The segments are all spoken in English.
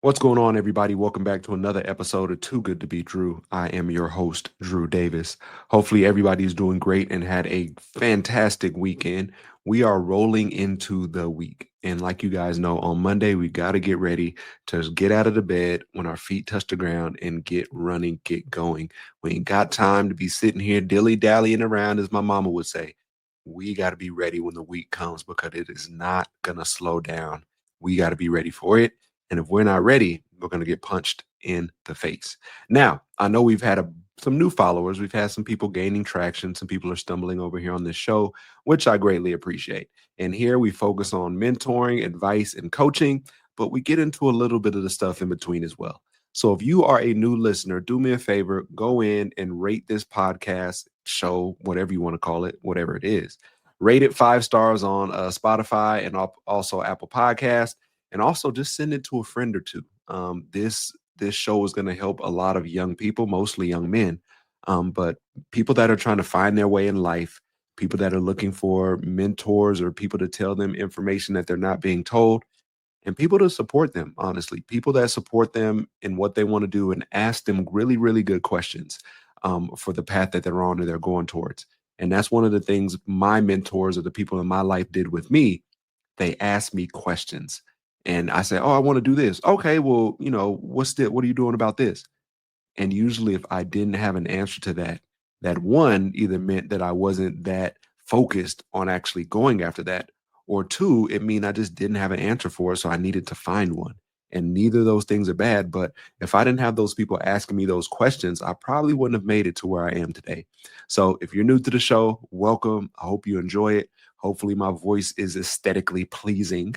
What's going on, everybody? Welcome back to another episode of Too Good to Be Drew. I am your host, Drew Davis. Hopefully, everybody's doing great and had a fantastic weekend. We are rolling into the week. And like you guys know, on Monday, we got to get ready to get out of the bed when our feet touch the ground and get running, get going. We ain't got time to be sitting here dilly dallying around, as my mama would say. We got to be ready when the week comes because it is not going to slow down. We got to be ready for it. And if we're not ready, we're going to get punched in the face. Now, I know we've had some new followers. We've had some people gaining traction. Some people are stumbling over here on this show, which I greatly appreciate. And here we focus on mentoring, advice, and coaching, but we get into a little bit of the stuff in between as well. So if you are a new listener, do me a favor, go in and rate this podcast, show, whatever you want to call it, whatever it is. Rate it 5 stars on Spotify and also Apple Podcasts, and also just send it to a friend or two. This show is going to help a lot of young people, mostly young men, but people that are trying to find their way in life, people that are looking for mentors or people to tell them information that they're not being told, and people to support them, honestly, people that support them in what they want to do and ask them really, really good questions for the path that they're on or they're going towards. And that's one of the things my mentors or the people in my life did with me. They asked me questions. And I said, "Oh, I want to do this." Okay, well, what are you doing about this? And usually if I didn't have an answer to that, that one either meant that I wasn't that focused on actually going after that, or two, it mean I just didn't have an answer for it, so I needed to find one. And neither of those things are bad, but if I didn't have those people asking me those questions, I probably wouldn't have made it to where I am today. So if you're new to the show, welcome. I hope you enjoy it. Hopefully my voice is aesthetically pleasing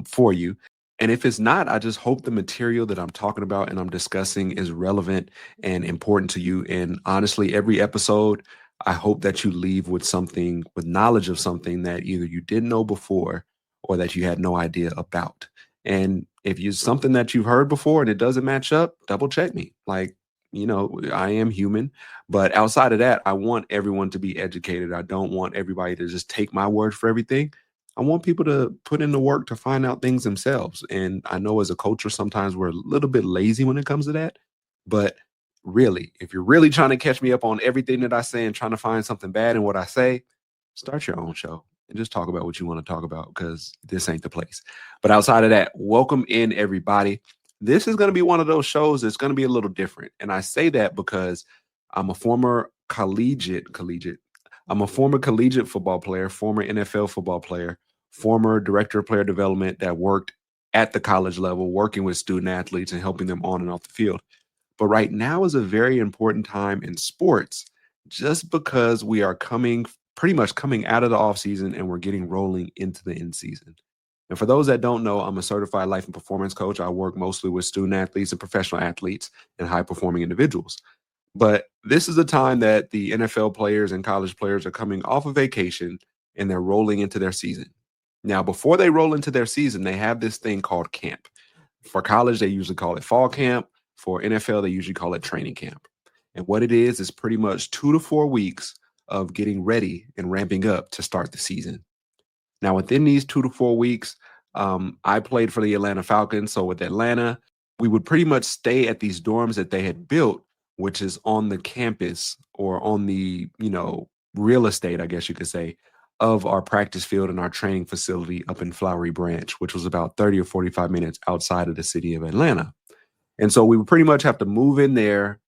for you. And if it's not, I just hope the material that I'm talking about and I'm discussing is relevant and important to you. And honestly, every episode, I hope that you leave with something, with knowledge of something that either you didn't know before or that you had no idea about. And if you something that you've heard before and it doesn't match up, double check me. Like, I am human, but outside of that, I want everyone to be educated. I don't want everybody to just take my word for everything. I want people to put in the work to find out things themselves. And I know as a culture, sometimes we're a little bit lazy when it comes to that. But really, if you're really trying to catch me up on everything that I say and trying to find something bad in what I say, start your own show and just talk about what you want to talk about because this ain't the place. But outside of that, welcome in everybody. This is going to be one of those shows that's going to be a little different. And I say that because I'm a former I'm a former collegiate football player, former NFL football player, former director of player development that worked at the college level, working with student athletes and helping them on and off the field. But right now is a very important time in sports just because we are pretty much coming out of the off season and we're getting rolling into the end season. And for those that don't know, I'm a certified life and performance coach. I work mostly with student athletes and professional athletes and high performing individuals. But this is a time that the NFL players and college players are coming off of vacation and they're rolling into their season. Now, before they roll into their season, they have this thing called camp. For college, they usually call it fall camp. For NFL, they usually call it training camp. And what it is pretty much 2 to 4 weeks of getting ready and ramping up to start the season. Now, within these 2 to 4 weeks, I played for the Atlanta Falcons. So with Atlanta, we would pretty much stay at these dorms that they had built, which is on the campus or on the, real estate, I guess you could say, of our practice field and our training facility up in Flowery Branch, which was about 30 or 45 minutes outside of the city of Atlanta. And so we would pretty much have to move in there.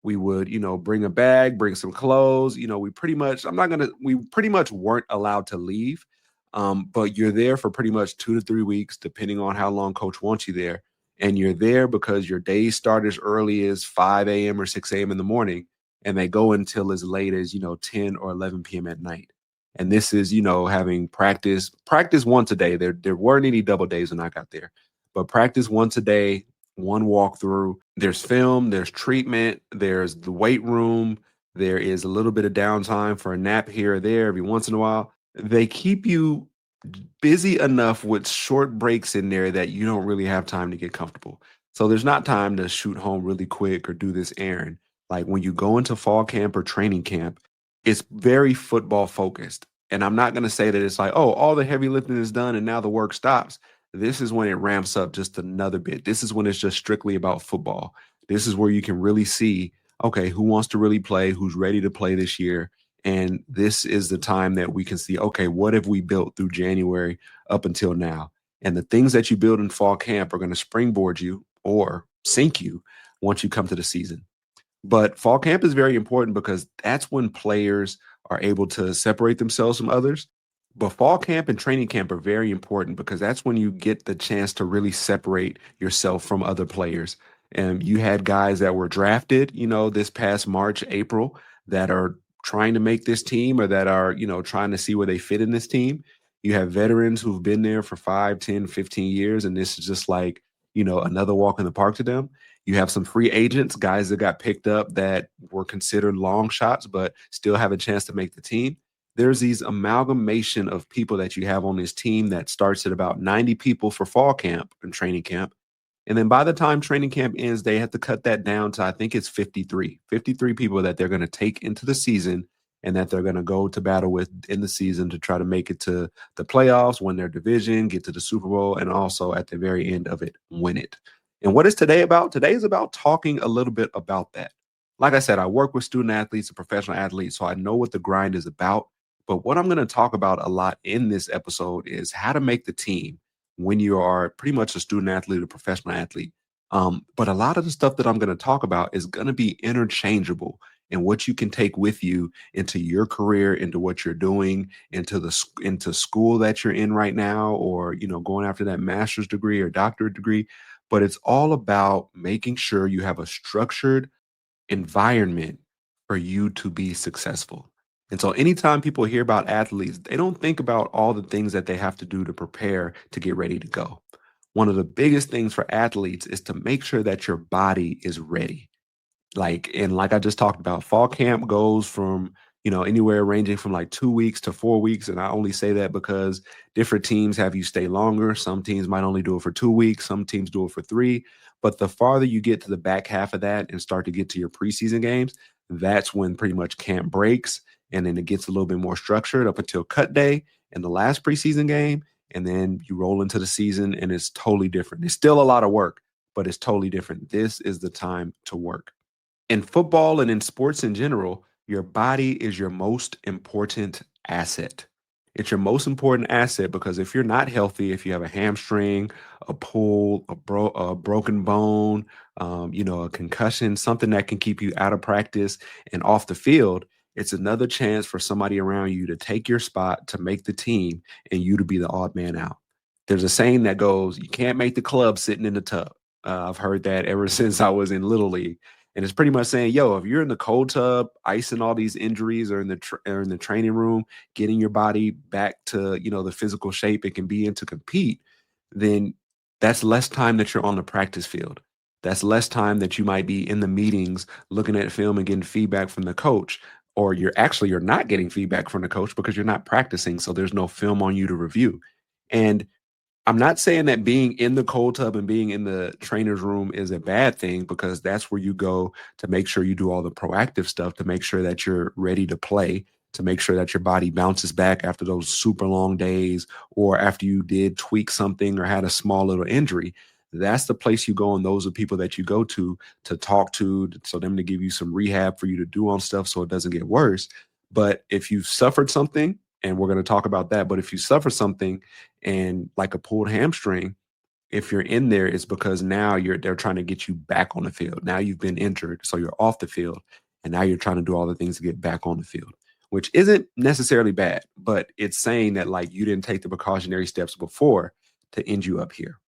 We would, bring a bag, bring some clothes. We pretty much weren't allowed to leave. But you're there for pretty much 2 to 3 weeks, depending on how long coach wants you there. And you're there because your days start as early as 5 a.m. or 6 a.m. in the morning, and they go until as late as, 10 or 11 p.m. at night. And this is, having practice once a day. There weren't any double days when I got there, but practice once a day, one walkthrough. There's film, there's treatment, there's the weight room. There is a little bit of downtime for a nap here or there every once in a while. They keep you busy enough with short breaks in there that you don't really have time to get comfortable. So there's not time to shoot home really quick or do this errand. Like when you go into fall camp or training camp, it's very football focused. And I'm not going to say that it's like, oh, all the heavy lifting is done and now the work stops. this is when it ramps up just another bit. This is when it's just strictly about football. This is where you can really see, okay, who wants to really play, who's ready to play this year. And this is the time that we can see, okay, what have we built through January up until now? And the things that you build in fall camp are going to springboard you or sink you once you come to the season. But fall camp is very important because that's when players are able to separate themselves from others. But fall camp and training camp are very important because that's when you get the chance to really separate yourself from other players. And you had guys that were drafted, this past March, April, that are trying to make this team or that are, trying to see where they fit in this team. You have veterans who've been there for 5, 10, 15 years, and this is just like, another walk in the park to them. You have some free agents, guys that got picked up that were considered long shots, but still have a chance to make the team. There's these amalgamation of people that you have on this team that starts at about 90 people for fall camp and training camp. And then by the time training camp ends, they have to cut that down to, I think it's 53 people that they're going to take into the season and that they're going to go to battle with in the season to try to make it to the playoffs, win their division, get to the Super Bowl, and also at the very end of it, win it. And what is today about? Today is about talking a little bit about that. Like I said, I work with student athletes and professional athletes, so I know what the grind is about. But what I'm going to talk about a lot in this episode is how to make the team when you are pretty much a student athlete or professional athlete. But a lot of the stuff that I'm going to talk about is going to be interchangeable and what you can take with you into your career, into what you're doing, into school that you're in right now, or going after that master's degree or doctorate degree. But it's all about making sure you have a structured environment for you to be successful. And so anytime people hear about athletes, they don't think about all the things that they have to do to prepare to get ready to go. One of the biggest things for athletes is to make sure that your body is ready. Like I just talked about, fall camp goes from, anywhere ranging from like 2 weeks to 4 weeks. And I only say that because different teams have you stay longer. Some teams might only do it for 2 weeks. Some teams do it for 3. But the farther you get to the back half of that and start to get to your preseason games, that's when pretty much camp breaks. And then it gets a little bit more structured up until cut day and the last preseason game. And then you roll into the season and it's totally different. It's still a lot of work, but it's totally different. This is the time to work. In football and in sports in general, your body is your most important asset. It's your most important asset because if you're not healthy, if you have a hamstring, a pull, a broken bone, a concussion, something that can keep you out of practice and off the field, it's another chance for somebody around you to take your spot to make the team and you to be the odd man out. There's a saying that goes, you can't make the club sitting in the tub. I've heard that ever since I was in Little League. And it's pretty much saying, yo, if you're in the cold tub, icing all these injuries, or or in the training room, getting your body back to the physical shape it can be in to compete, then that's less time that you're on the practice field. That's less time that you might be in the meetings, looking at film and getting feedback from the coach, or you're not getting feedback from the coach because you're not practicing, so there's no film on you to review. And I'm not saying that being in the cold tub and being in the trainer's room is a bad thing because that's where you go to make sure you do all the proactive stuff to make sure that you're ready to play, to make sure that your body bounces back after those super long days or after you did tweak something or had a small little injury. That's the place you go, and those are people that you go to talk to, so them to give you some rehab for you to do on stuff so it doesn't get worse. But if you've suffered something, and we're going to talk about that, but if you suffer something and like a pulled hamstring, if you're in there, it's because now they're trying to get you back on the field. Now you've been injured, so you're off the field, and now you're trying to do all the things to get back on the field, which isn't necessarily bad, but it's saying that like you didn't take the precautionary steps before to end you up here.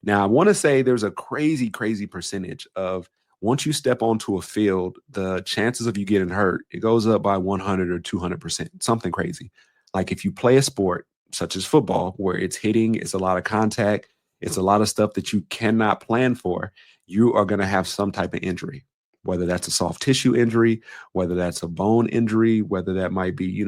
Now, I want to say there's a crazy, crazy percentage of once you step onto a field, the chances of you getting hurt, it goes up by 100 or 200%, something crazy. Like if you play a sport such as football, where it's hitting, it's a lot of contact, it's a lot of stuff that you cannot plan for, you are going to have some type of injury, whether that's a soft tissue injury, whether that's a bone injury, whether that might be,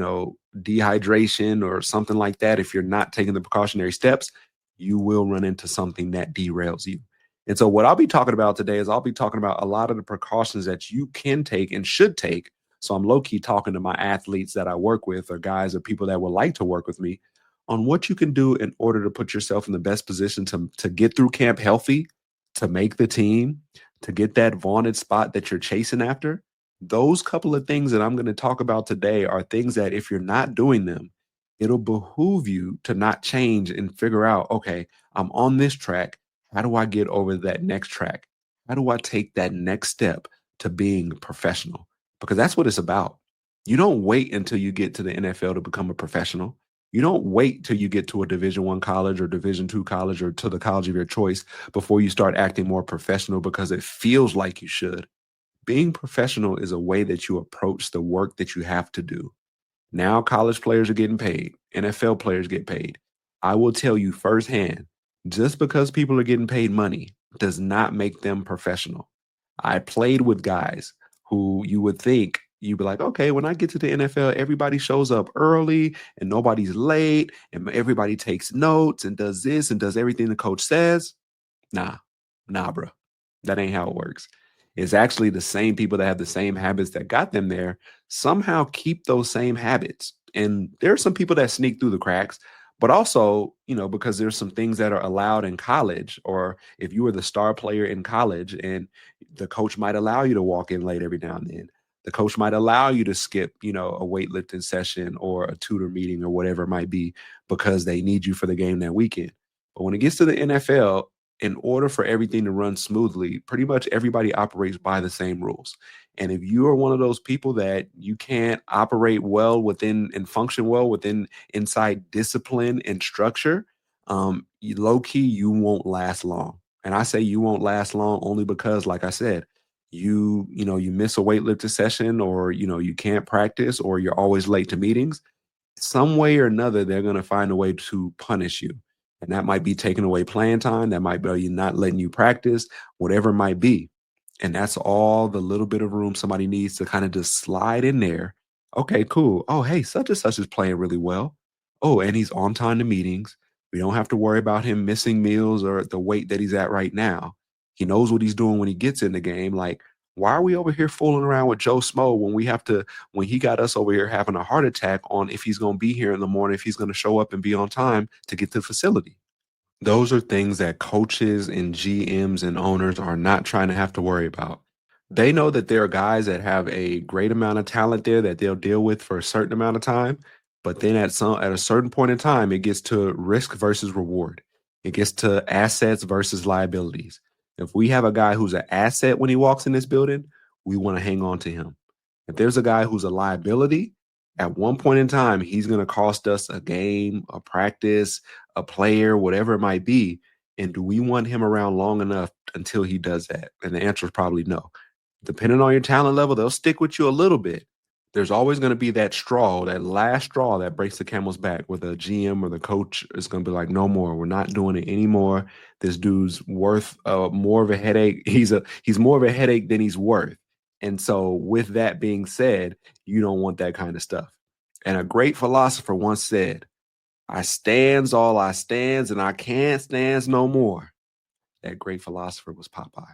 dehydration or something like that. If you're not taking the precautionary steps, you will run into something that derails you. And so, what I'll be talking about today is I'll be talking about a lot of the precautions that you can take and should take. So, I'm low key talking to my athletes that I work with, or guys or people that would like to work with me on what you can do in order to put yourself in the best position to get through camp healthy, to make the team, to get that vaunted spot that you're chasing after. Those couple of things that I'm going to talk about today are things that if you're not doing them, it'll behoove you to not change and figure out, okay, I'm on this track. How do I get over that next track? How do I take that next step to being professional? Because that's what it's about. You don't wait until you get to the NFL to become a professional. You don't wait till you get to a Division 1 college or Division 2 college or to the college of your choice before you start acting more professional because it feels like you should. Being professional is a way that you approach the work that you have to do. Now college players are getting paid. NFL players get paid. I will tell you firsthand, just because people are getting paid money does not make them professional. I played with guys who you would think you'd be like, okay, when I get to the NFL, everybody shows up early and nobody's late and everybody takes notes and does this and does everything the coach says. Nah, nah, bro. That ain't how it works. It's actually the same people that have the same habits that got them there somehow keep those same habits. And there are some people that sneak through the cracks, but also, because there's some things that are allowed in college, or if you were the star player in college and the coach might allow you to walk in late every now and then. The coach might allow you to skip, a weightlifting session or a tutor meeting or whatever it might be because they need you for the game that weekend. But when it gets to the NFL, in order for everything to run smoothly, pretty much everybody operates by the same rules. And if you are one of those people that you can't operate well within and function well within inside discipline and structure, low key, you won't last long. And I say you won't last long only because, like I said, you miss a weightlifting session or you can't practice or you're always late to meetings. Some way or another, they're going to find a way to punish you. And that might be taking away playing time. That might be not letting you practice, whatever it might be. And that's all the little bit of room somebody needs to kind of just slide in there. Okay, cool. Oh, hey, such and such is playing really well. Oh, and he's on time to meetings. We don't have to worry about him missing meals or the weight that he's at right now. He knows what he's doing when he gets in the game. Like, why are we over here fooling around with Joe Smo when he got us over here having a heart attack on if he's going to be here in the morning, if he's going to show up and be on time to get to the facility? Those are things that coaches and GMs and owners are not trying to have to worry about. They know that there are guys that have a great amount of talent there that they'll deal with for a certain amount of time, but then at a certain point in time, it gets to risk versus reward. It gets to assets versus liabilities. If we have a guy who's an asset when he walks in this building, we want to hang on to him. If there's a guy who's a liability, at one point in time, he's going to cost us a game, a practice, a player, whatever it might be. And do we want him around long enough until he does that? And the answer is probably no. Depending on your talent level, they'll stick with you a little bit. There's always going to be that straw, that last straw that breaks the camel's back, where the GM or the coach is going to be like, no more. We're not doing it anymore. This dude's worth more of a headache. He's more of a headache than he's worth. And so, with that being said, you don't want that kind of stuff. And a great philosopher once said, I stands all I stands and I can't stands no more. That great philosopher was Popeye.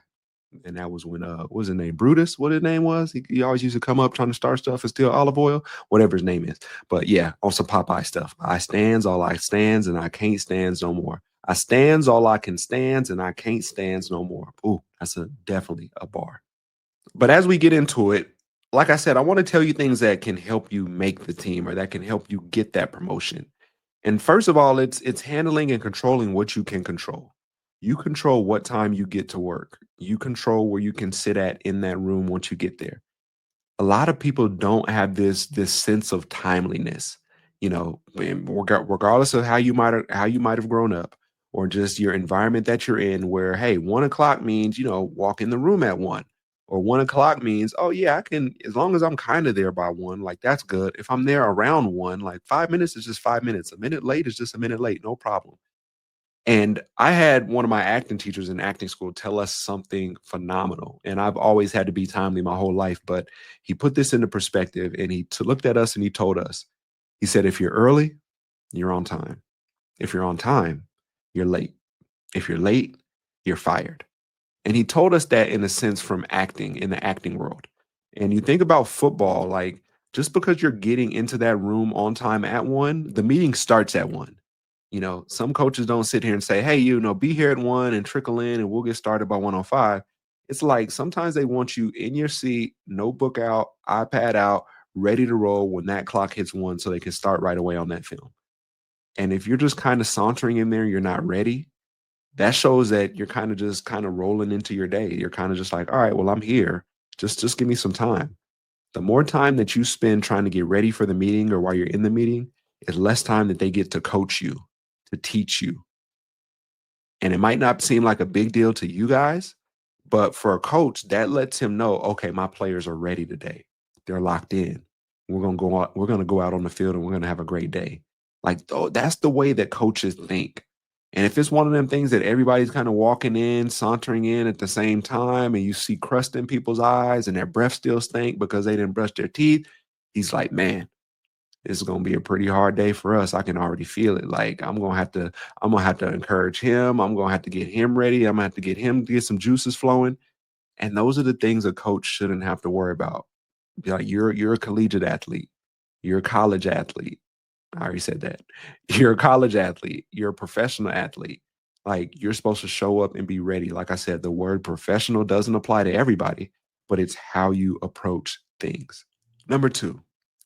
And that was when what was his name? Brutus, what his name was? He always used to come up trying to start stuff and steal olive oil, whatever his name is. But yeah, on some Popeye stuff. I stands all I stands and I can't stands no more. I stands all I can stands and I can't stands no more. Ooh, that's definitely a bar. But as we get into it, like I said, I want to tell you things that can help you make the team or that can help you get that promotion. And first of all, it's handling and controlling what you can control. You control what time you get to work. You control where you can sit at in that room once you get there. A lot of people don't have this sense of timeliness, and regardless of how you might have grown up or just your environment that you're in, where hey, 1 o'clock means walk in the room at 1, or 1 o'clock means oh yeah, I can, as long as I'm kind of there by 1, like that's good. If I'm there around 1, like 5 minutes is just 5 minutes. A minute late is just a minute late, no problem. And I had one of my acting teachers in acting school tell us something phenomenal. And I've always had to be timely my whole life, but he put this into perspective and he looked at us and he told us, he said, if you're early, you're on time. If you're on time, you're late. If you're late, you're fired. And he told us that in a sense from acting in the acting world. And you think about football, like just because you're getting into that room on time at 1, the meeting starts at 1. Some coaches don't sit here and say, "Hey, be here at 1 and trickle in and we'll get started by 1:05." It's like sometimes they want you in your seat, notebook out, iPad out, ready to roll when that clock hits 1 so they can start right away on that film. And if you're just kind of sauntering in there, you're not ready, that shows that you're just kind of rolling into your day. You're kind of just like, "All right, well, I'm here. Just give me some time." The more time that you spend trying to get ready for the meeting or while you're in the meeting is less time that they get to coach you, to teach you. And it might not seem like a big deal to you guys, but for a coach, that lets him know, okay, my players are ready today. They're locked in. We're gonna go out on the field and we're gonna have a great day. Like, oh, that's the way that coaches think. And if it's one of them things that everybody's kind of walking in, sauntering in at the same time, and you see crust in people's eyes and their breath still stink because they didn't brush their teeth, he's like, man, this is gonna be a pretty hard day for us. I can already feel it. Like I'm gonna have to encourage him. I'm gonna have to get him ready. I'm gonna have to get him to get some juices flowing. And those are the things a coach shouldn't have to worry about. Be like, you're a collegiate athlete. You're a college athlete. I already said that. You're a college athlete. You're a professional athlete. Like you're supposed to show up and be ready. Like I said, the word professional doesn't apply to everybody, but it's how you approach things. Number two,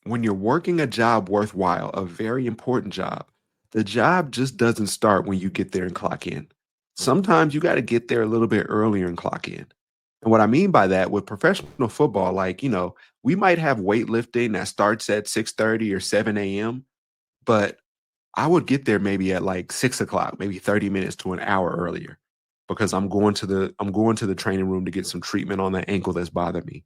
when you're working a job worthwhile, a very important job, the job just doesn't start when you get there and clock in. Sometimes you got to get there a little bit earlier and clock in. And what I mean by that with professional football, like, we might have weightlifting that starts at 6:30 or 7 a.m., but I would get there maybe at like 6 o'clock, maybe 30 minutes to an hour earlier because I'm going to the training room to get some treatment on that ankle that's bothering me.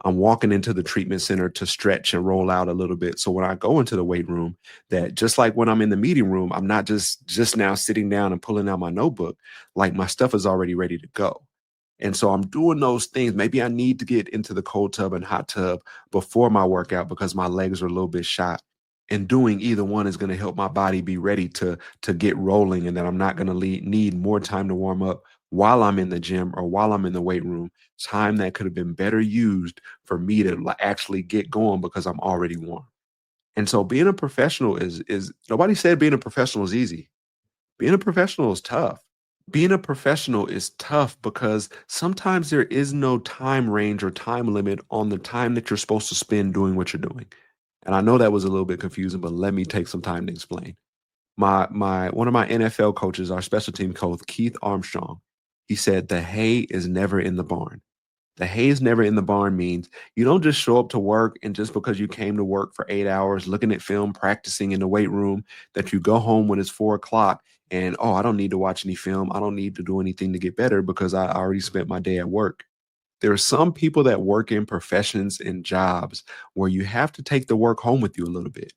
I'm walking into the treatment center to stretch and roll out a little bit. So when I go into the weight room, that just like when I'm in the meeting room, I'm not just now sitting down and pulling out my notebook. Like my stuff is already ready to go. And so I'm doing those things. Maybe I need to get into the cold tub and hot tub before my workout because my legs are a little bit shot. And doing either one is going to help my body be ready to get rolling, and that I'm not going to need more time to warm up while I'm in the gym or while I'm in the weight room. Time that could have been better used for me to actually get going because I'm already warm. And so being a professional is nobody said being a professional is easy. Being a professional is tough. Being a professional is tough because sometimes there is no time range or time limit on the time that you're supposed to spend doing what you're doing. And I know that was a little bit confusing, but let me take some time to explain. My one of my NFL coaches, our special team coach, Keith Armstrong, he said the hay is never in the barn. The hay is never in the barn means you don't just show up to work and just because you came to work for 8 hours looking at film, practicing in the weight room, that you go home when it's 4 o'clock and, oh, I don't need to watch any film. I don't need to do anything to get better because I already spent my day at work. There are some people that work in professions and jobs where you have to take the work home with you a little bit.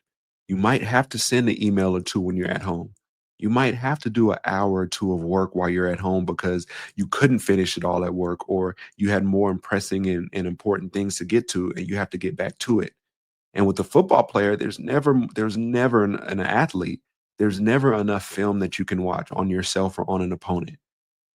You might have to send an email or two when you're at home. You might have to do an hour or two of work while you're at home because you couldn't finish it all at work, or you had more pressing and important things to get to and you have to get back to it. And with the football player, there's never an athlete, there's never enough film that you can watch on yourself or on an opponent.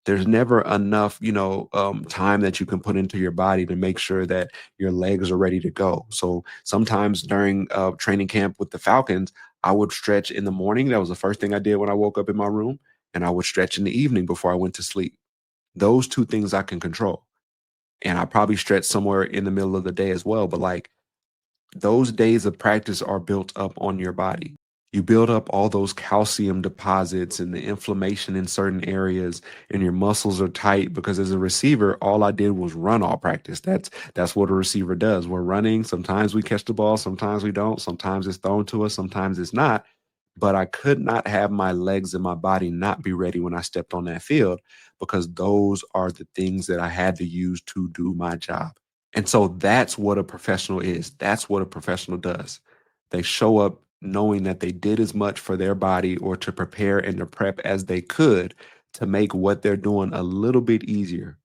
There's never enough, time that you can put into your body to make sure that your legs are ready to go. So sometimes during training camp with the Falcons, I would stretch in the morning. That was the first thing I did when I woke up in my room, and I would stretch in the evening before I went to sleep. Those two things I can control, and I probably stretch somewhere in the middle of the day as well. But like those days of practice are built up on your body. You build up all those calcium deposits and the inflammation in certain areas, and your muscles are tight because as a receiver, all I did was run all practice. That's what a receiver does. We're running. Sometimes we catch the ball, sometimes we don't. Sometimes it's thrown to us, sometimes it's not. But I could not have my legs and my body not be ready when I stepped on that field because those are the things that I had to use to do my job. And so that's what a professional is. That's what a professional does. They show up knowing that they did as much for their body or to prepare and to prep as they could to make what they're doing a little bit easier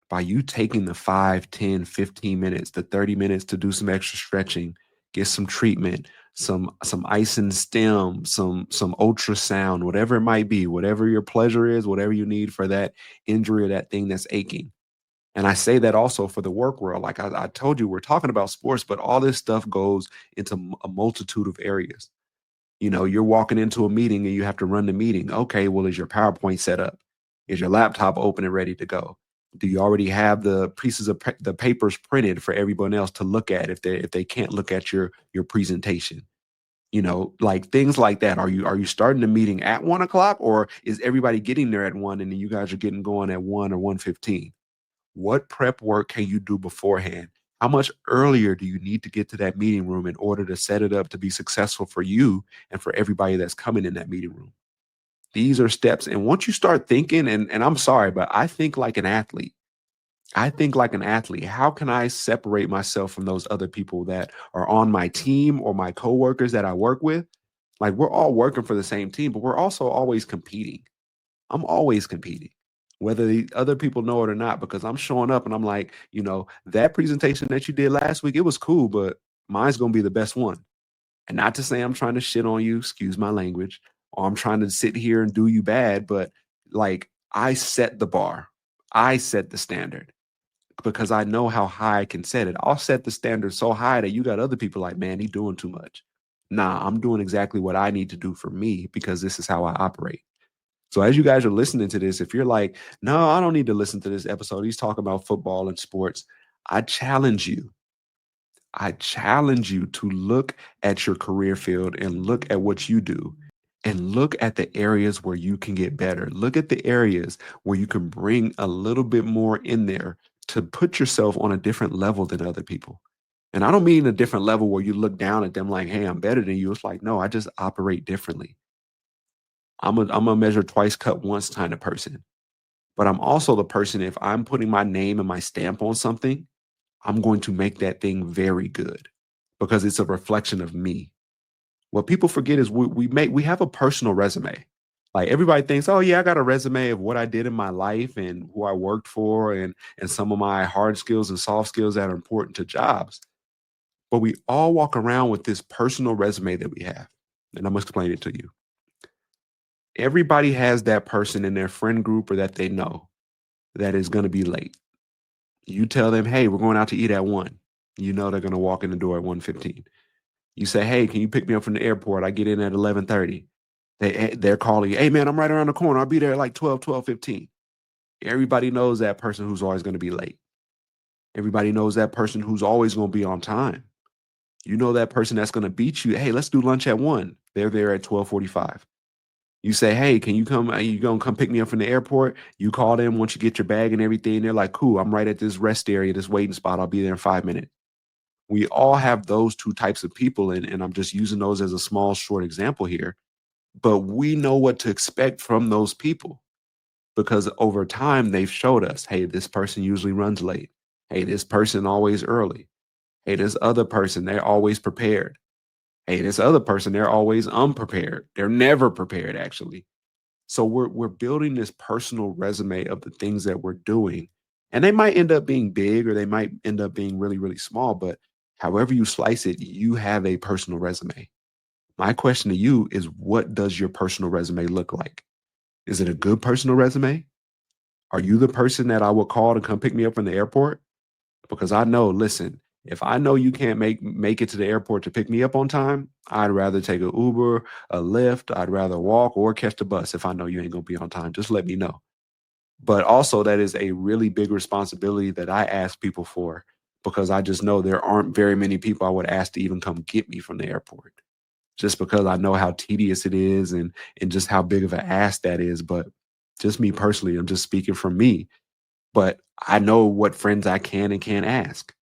by you taking the 5, 10, 15 minutes, the 30 minutes to do some extra stretching, get some treatment, some ice and stem, some ultrasound, whatever it might be, whatever your pleasure is, whatever you need for that injury or that thing that's aching. And I say that also for the work world. Like I told you, we're talking about sports, but all this stuff goes into a multitude of areas. You're walking into a meeting and you have to run the meeting. Okay, well, is your PowerPoint set up? Is your laptop open and ready to go? Do you already have the pieces of the papers printed for everyone else to look at if they can't look at your presentation? Like things like that. Are you starting the meeting at 1 o'clock, or is everybody getting there at 1 and then you guys are getting going at 1 or 1:15? What prep work can you do beforehand? How much earlier do you need to get to that meeting room in order to set it up to be successful for you and for everybody that's coming in that meeting room? These are steps. And once you start thinking, and I'm sorry, but I think like an athlete. I think like an athlete. How can I separate myself from those other people that are on my team or my coworkers that I work with? Like we're all working for the same team, but we're also always competing. I'm always competing, whether the other people know it or not, because I'm showing up and I'm like, that presentation that you did last week, it was cool, but mine's going to be the best one. And not to say I'm trying to shit on you, excuse my language, or I'm trying to sit here and do you bad, but like I set the bar. I set the standard because I know how high I can set it. I'll set the standard so high that you got other people like, man, he doing too much. Nah, I'm doing exactly what I need to do for me because this is how I operate. So as you guys are listening to this, if you're like, no, I don't need to listen to this episode, he's talking about football and sports, I challenge you. I challenge you to look at your career field and look at what you do and look at the areas where you can get better. Look at the areas where you can bring a little bit more in there to put yourself on a different level than other people. And I don't mean a different level where you look down at them like, hey, I'm better than you. It's like, no, I just operate differently. I'm a measure twice, cut once kind of person. But I'm also the person, if I'm putting my name and my stamp on something, I'm going to make that thing very good because it's a reflection of me. What people forget is we have a personal resume. Like everybody thinks, oh yeah, I got a resume of what I did in my life and who I worked for and some of my hard skills and soft skills that are important to jobs. But we all walk around with this personal resume that we have. And I'm gonna explain it to you. Everybody has that person in their friend group or that they know that is going to be late. You tell them, hey, we're going out to eat at 1. You know they're going to walk in the door at 1:15. You say, hey, can you pick me up from the airport? I get in at 11:30. They're calling you, hey man, I'm right around the corner. I'll be there at like 12:15. Everybody knows that person who's always going to be late. Everybody knows that person who's always going to be on time. You know that person that's going to beat you. Hey, let's do lunch at 1. They're there at 12:45. You say, hey, can you come? You gonna come pick me up from the airport? You call them once you get your bag and everything. They're like, cool, I'm right at this rest area, this waiting spot. I'll be there in 5 minutes. We all have those two types of people, and I'm just using those as a small, short example here. But we know what to expect from those people because over time they've showed us, hey, this person usually runs late. Hey, this person always early. Hey, this other person, they're always prepared. Hey, this other person, they're always unprepared. They're never prepared, actually. So we're building this personal resume of the things that we're doing. And they might end up being big or they might end up being really, really small, but however you slice it, you have a personal resume. My question to you is what does your personal resume look like? Is it a good personal resume? Are you the person that I would call to come pick me up from the airport? Because I know, listen, if I know you can't make it to the airport to pick me up on time, I'd rather take an Uber, a Lyft, I'd rather walk or catch the bus if I know you ain't gonna be on time. Just let me know. But also that is a really big responsibility that I ask people for because I just know there aren't very many people I would ask to even come get me from the airport. Just because I know how tedious it is and just how big of an ask that is. But just me personally, I'm just speaking from me. But I know what friends I can and can't ask.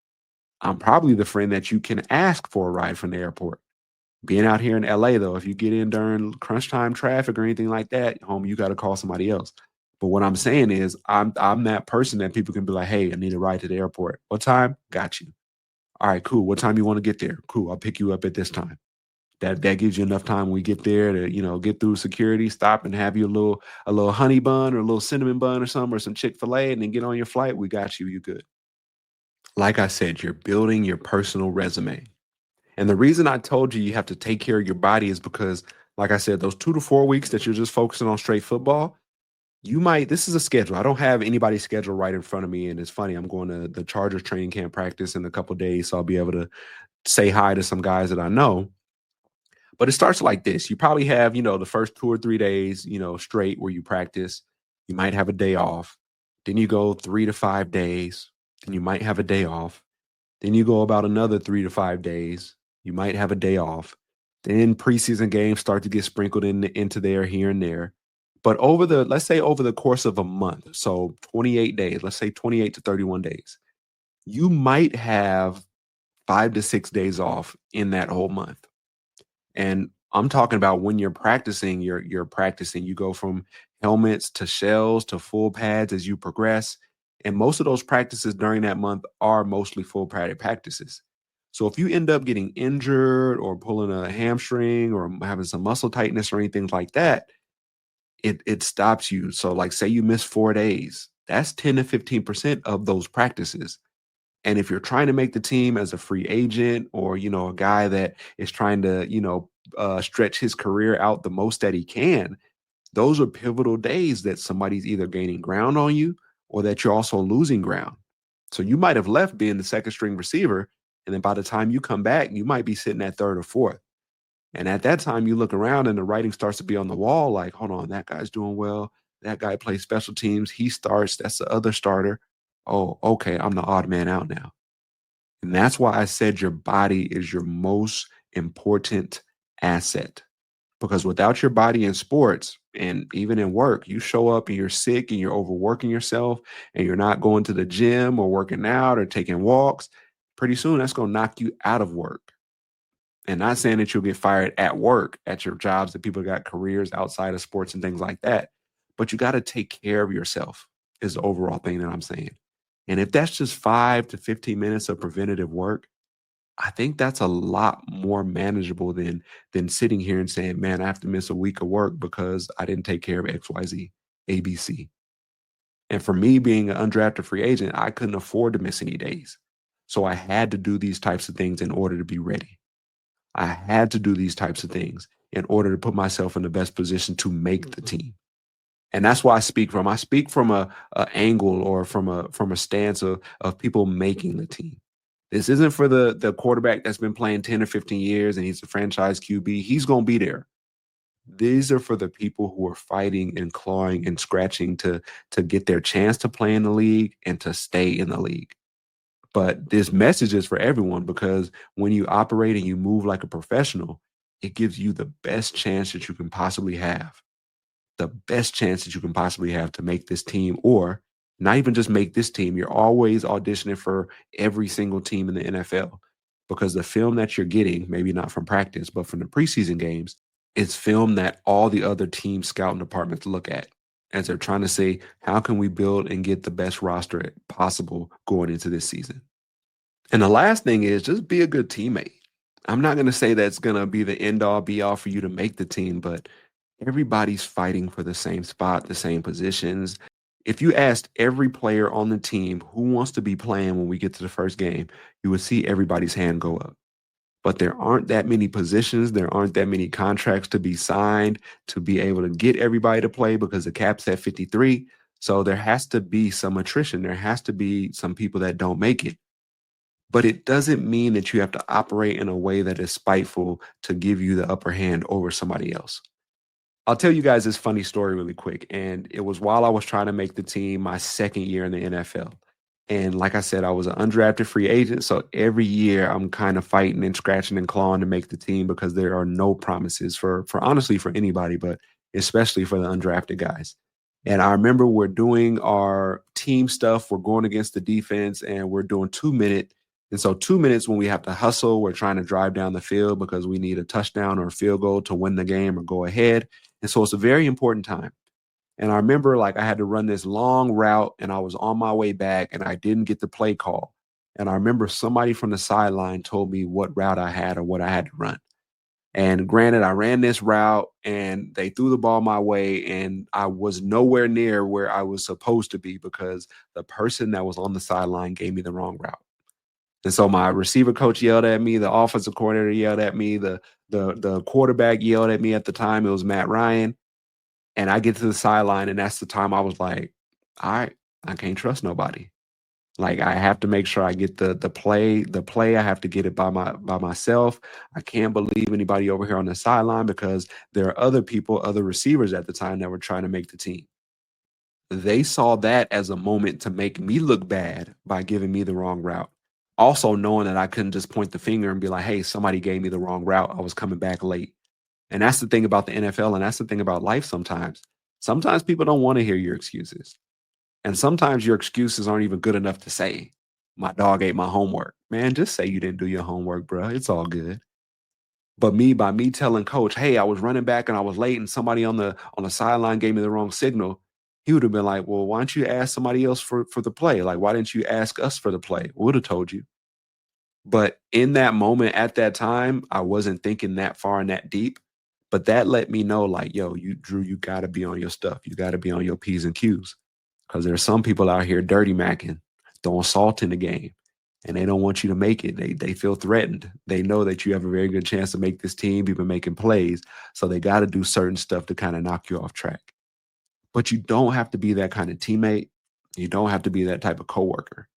I'm probably the friend that you can ask for a ride from the airport. Being out here in LA, though, if you get in during crunch time traffic or anything like that, home, you got to call somebody else. But what I'm saying is, I'm that person that people can be like, hey, I need a ride to the airport. What time? Got you. All right, cool. What time you want to get there? Cool. I'll pick you up at this time. That gives you enough time when we get there to get through security, stop and have you a little honey bun or a little cinnamon bun or something or some Chick-fil-A, and then get on your flight. We got you. You good. Like I said, you're building your personal resume. And the reason I told you you have to take care of your body is because, like I said, those 2 to 4 weeks that you're just focusing on straight football, this is a schedule. I don't have anybody's schedule right in front of me. And it's funny, I'm going to the Chargers training camp practice in a couple days. So I'll be able to say hi to some guys that I know. But it starts like this. You probably have, the first 2 or 3 days, straight where you practice. You might have a day off. Then you go 3 to 5 days. Then you might have a day off. Then you go about another 3 to 5 days. You might have a day off. Then preseason games start to get sprinkled into there here and there. But let's say over the course of a month, so 28 days, let's say 28 to 31 days, you might have 5 to 6 days off in that whole month. And I'm talking about when you're practicing, you're practicing. You go from helmets to shells to full pads as you progress. And most of those practices during that month are mostly full padded practices. So if you end up getting injured or pulling a hamstring or having some muscle tightness or anything like that, it stops you. So like say you miss 4 days, that's 10 to 15% of those practices. And if you're trying to make the team as a free agent or, a guy that is trying to, stretch his career out the most that he can, those are pivotal days that somebody's either gaining ground on you or that you're also losing ground. So you might have left being the second string receiver. And then by the time you come back, you might be sitting at third or fourth. And at that time, you look around and the writing starts to be on the wall like, hold on, that guy's doing well. That guy plays special teams. He starts. That's the other starter. Oh, okay. I'm the odd man out now. And that's why I said your body is your most important asset. Because without your body in sports and even in work, you show up and you're sick and you're overworking yourself and you're not going to the gym or working out or taking walks, pretty soon that's going to knock you out of work. And not saying that you'll get fired at work, at your jobs, that people got careers outside of sports and things like that. But you got to take care of yourself, is the overall thing that I'm saying. And if that's just 5 to 15 minutes of preventative work, I think that's a lot more manageable than sitting here and saying, man, I have to miss a week of work because I didn't take care of XYZ, ABC. And for me being an undrafted free agent, I couldn't afford to miss any days. So I had to do these types of things in order to be ready. I had to do these types of things in order to put myself in the best position to make the team. And that's why I speak from a angle or from a stance of people making the team. This isn't for the quarterback that's been playing 10 or 15 years and he's a franchise QB. He's going to be there. These are for the people who are fighting and clawing and scratching to get their chance to play in the league and to stay in the league. But this message is for everyone because when you operate and you move like a professional, it gives you the best chance that you can possibly have. The best chance that you can possibly have to make this team, or not even just make this team. You're always auditioning for every single team in the NFL because the film that you're getting, maybe not from practice, but from the preseason games, is film that all the other team scouting departments look at as they're trying to say, how can we build and get the best roster possible going into this season? And the last thing is just be a good teammate. I'm not going to say that's going to be the end all be all for you to make the team, but everybody's fighting for the same spot, the same positions. If you asked every player on the team who wants to be playing when we get to the first game, you would see everybody's hand go up. But there aren't that many positions. There aren't that many contracts to be signed to be able to get everybody to play because the cap's at 53. So there has to be some attrition. There has to be some people that don't make it. But it doesn't mean that you have to operate in a way that is spiteful to give you the upper hand over somebody else. I'll tell you guys this funny story really quick. And it was while I was trying to make the team my second year in the NFL. And like I said, I was an undrafted free agent. So every year I'm kind of fighting and scratching and clawing to make the team because there are no promises for honestly for anybody, but especially for the undrafted guys. And I remember we're doing our team stuff. We're going against the defense and we're doing 2 minute. And so 2 minutes when we have to hustle, we're trying to drive down the field because we need a touchdown or a field goal to win the game or go ahead. And so it's a very important time. And I remember like I had to run this long route and I was on my way back and I didn't get the play call. And I remember somebody from the sideline told me what route I had or what I had to run. And granted, I ran this route and they threw the ball my way and I was nowhere near where I was supposed to be because the person that was on the sideline gave me the wrong route. And so my receiver coach yelled at me, the offensive coordinator yelled at me, the quarterback yelled at me at the time. It was Matt Ryan. And I get to the sideline, and that's the time I was like, all right, I can't trust nobody. Like I have to make sure I get the play. I have to get it by myself. I can't believe anybody over here on the sideline because there are other people, other receivers at the time that were trying to make the team. They saw that as a moment to make me look bad by giving me the wrong route. Also knowing that I couldn't just point the finger and be like, "Hey, somebody gave me the wrong route. I was coming back late." And that's the thing about the NFL, and that's the thing about life sometimes. Sometimes people don't want to hear your excuses. And sometimes your excuses aren't even good enough to say, "My dog ate my homework." Man, just say you didn't do your homework, bro. It's all good. But by me telling coach, "Hey, I was running back and I was late and somebody on the sideline gave me the wrong signal," he would have been like, "Well, why don't you ask somebody else for the play? Like, why didn't you ask us for the play? We would have told you." But in that moment, at that time, I wasn't thinking that far and that deep. But that let me know, like, yo, you Drew, you gotta be on your stuff. You gotta be on your P's and Q's. Because there's some people out here dirty macking, throwing salt in the game, and they don't want you to make it. They feel threatened. They know that you have a very good chance to make this team. You've been making plays, so they got to do certain stuff to kind of knock you off track. But you don't have to be that kind of teammate. You don't have to be that type of coworker.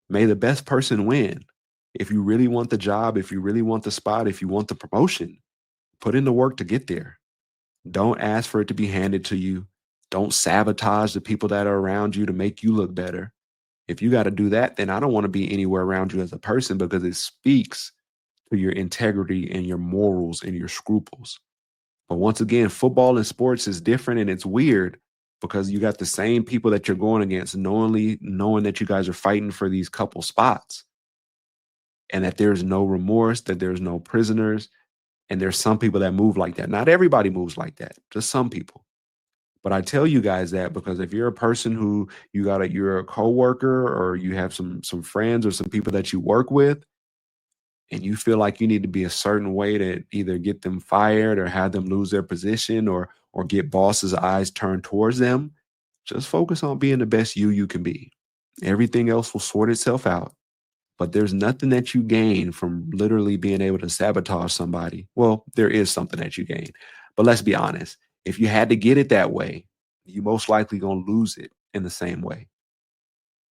May the best person win. If you really want the job, if you really want the spot, if you want the promotion, put in the work to get there. Don't ask for it to be handed to you. Don't sabotage the people that are around you to make you look better. If you got to do that, then I don't want to be anywhere around you as a person because it speaks to your integrity and your morals and your scruples. But once again, football and sports is different and it's weird because you got the same people that you're going against knowingly knowing that you guys are fighting for these couple spots and that there's no remorse, that there's no prisoners, and there's some people that move like that. Not everybody moves like that, just some people. But I tell you guys that because if you're a person who you're a coworker or you have some friends or some people that you work with and you feel like you need to be a certain way to either get them fired or have them lose their position or get bosses' eyes turned towards them, just focus on being the best you can be. Everything else will sort itself out. But there's nothing that you gain from literally being able to sabotage somebody. Well, there is something that you gain. But let's be honest. If you had to get it that way, you most likely gonna lose it in the same way.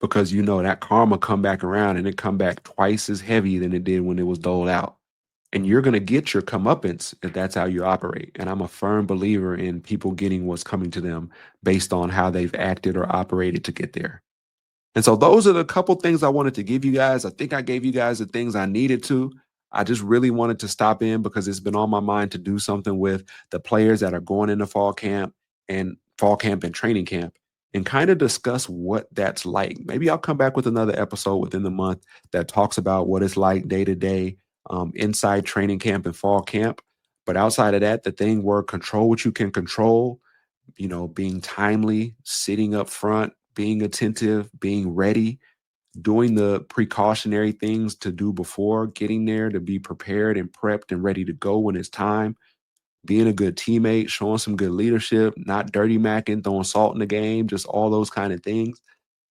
Because you know that karma come back around and it come back twice as heavy than it did when it was doled out. And you're gonna get your comeuppance if that's how you operate. And I'm a firm believer in people getting what's coming to them based on how they've acted or operated to get there. And so those are the couple things I wanted to give you guys. I think I gave you guys the things I needed to. I just really wanted to stop in because it's been on my mind to do something with the players that are going into fall camp and training camp and kind of discuss what that's like. Maybe I'll come back with another episode within the month that talks about what it's like day to day inside training camp and fall camp. But outside of that, the thing where control what you can control, being timely, sitting up front, being attentive, being ready, doing the precautionary things to do before getting there to be prepared and prepped and ready to go when it's time, being a good teammate, showing some good leadership, not dirty macking, throwing salt in the game, just all those kind of things.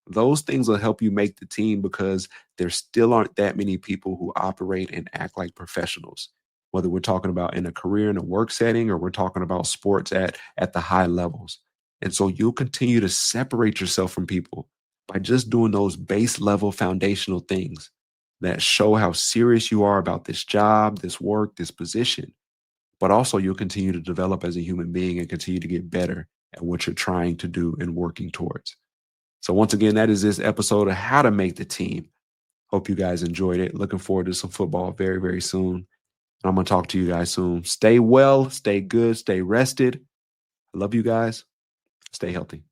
Those things will help you make the team because there still aren't that many people who operate and act like professionals. Whether we're talking about in a career in a work setting or we're talking about sports at the high levels. And so you'll continue to separate yourself from people by just doing those base level foundational things that show how serious you are about this job, this work, this position. But also you'll continue to develop as a human being and continue to get better at what you're trying to do and working towards. So once again, that is this episode of How to Make the Team. Hope you guys enjoyed it. Looking forward to some football very, very soon. I'm going to talk to you guys soon. Stay well, stay good, stay rested. I love you guys. Stay healthy.